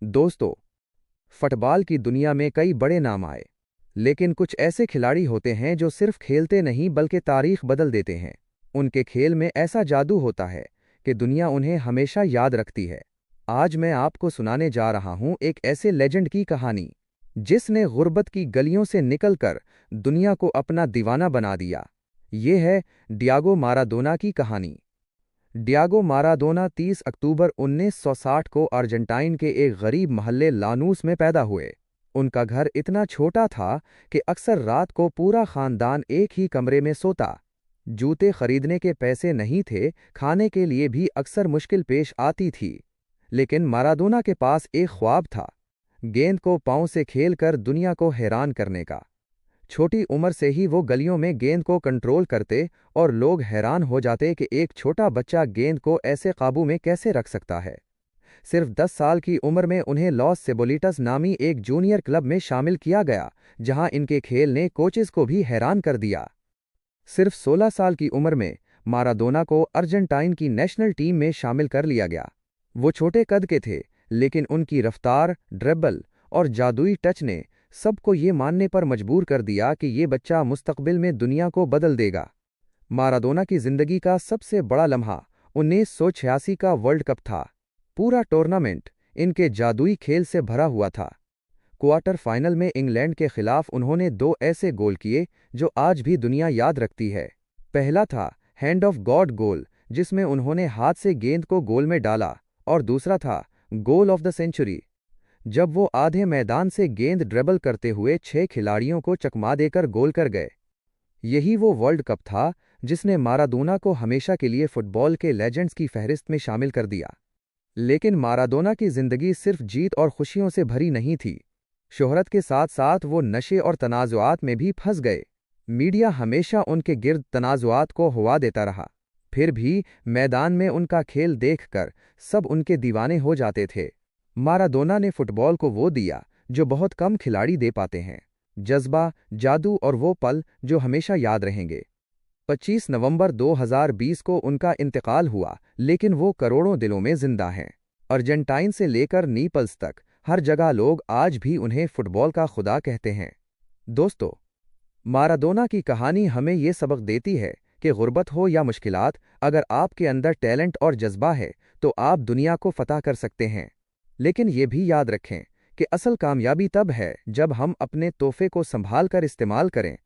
दोस्तों, फुटबॉल की दुनिया में कई बड़े नाम आए, लेकिन कुछ ऐसे खिलाड़ी होते हैं जो सिर्फ खेलते नहीं बल्कि तारीख बदल देते हैं। उनके खेल में ऐसा जादू होता है कि दुनिया उन्हें हमेशा याद रखती है। आज मैं आपको सुनाने जा रहा हूं एक ऐसे लेजेंड की कहानी, जिसने गुर्बत की गलियों से निकलकर दुनिया को अपना दीवाना बना दिया। ये है डियागो माराडोना की कहानी। डियागो माराडोना 30 अक्टूबर 1960 को अर्जेंटाइन के एक गरीब मोहल्ले लानूस में पैदा हुए। उनका घर इतना छोटा था कि अक्सर रात को पूरा खानदान एक ही कमरे में सोता। जूते खरीदने के पैसे नहीं थे, खाने के लिए भी अक्सर मुश्किल पेश आती थी। लेकिन माराडोना के पास एक ख्वाब था, गेंद को पांव से खेलकर दुनिया को हैरान करने का। छोटी उम्र से ही वो गलियों में गेंद को कंट्रोल करते और लोग हैरान हो जाते कि एक छोटा बच्चा गेंद को ऐसे काबू में कैसे रख सकता है। सिर्फ 10 साल की उम्र में उन्हें लॉस सेबोलिटस नामी एक जूनियर क्लब में शामिल किया गया, जहां इनके खेल ने कोचेस को भी हैरान कर दिया। सिर्फ 16 साल की उम्र में माराडोना को अर्जेंटाइन की नेशनल टीम में शामिल कर लिया गया। वो छोटे कद के थे, लेकिन उनकी रफ्तार, ड्रिबल और जादुई टच ने सबको ये मानने पर मजबूर कर दिया कि ये बच्चा मुस्तकबिल में दुनिया को बदल देगा। माराडोना की जिंदगी का सबसे बड़ा लम्हा 1986 का वर्ल्ड कप था। पूरा टूर्नामेंट इनके जादुई खेल से भरा हुआ था। क्वार्टर फाइनल में इंग्लैंड के खिलाफ उन्होंने 2 ऐसे गोल किए जो आज भी दुनिया याद रखती है। पहला था हैंड ऑफ गॉड गोल, जिसमें उन्होंने हाथ से गेंद को गोल में डाला, और दूसरा था गोल ऑफ द सेंचुरी, जब वो आधे मैदान से गेंद ड्रिबल करते हुए 6 खिलाड़ियों को चकमा देकर गोल कर गए। यही वो वर्ल्ड कप था जिसने माराडोना को हमेशा के लिए फुटबॉल के लेजेंड्स की फहरिस्त में शामिल कर दिया। लेकिन माराडोना की जिंदगी सिर्फ जीत और खुशियों से भरी नहीं थी। शोहरत के साथ साथ वो नशे और तनाजुआत में भी फंस गए। मीडिया हमेशा उनके गिर्द तनाजुआत को हुआ देता रहा। फिर भी मैदान में उनका खेल देखकर सब उनके दीवाने हो जाते थे। माराडोना ने फुटबॉल को वो दिया जो बहुत कम खिलाड़ी दे पाते हैं, जज्बा, जादू और वो पल जो हमेशा याद रहेंगे। 25 नवंबर 2020 को उनका इंतकाल हुआ, लेकिन वो करोड़ों दिलों में जिंदा हैं। अर्जेंटाइन से लेकर नीपल्स तक हर जगह लोग आज भी उन्हें फुटबॉल का खुदा कहते हैं। दोस्तों, माराडोना की कहानी हमें ये सबक देती है कि गुर्बत हो या मुश्किलात, अगर आपके अंदर टैलेंट और जज्बा है तो आप दुनिया को फतह कर सकते हैं। लेकिन ये भी याद रखें कि असल कामयाबी तब है जब हम अपने तोहफे को संभाल कर इस्तेमाल करें।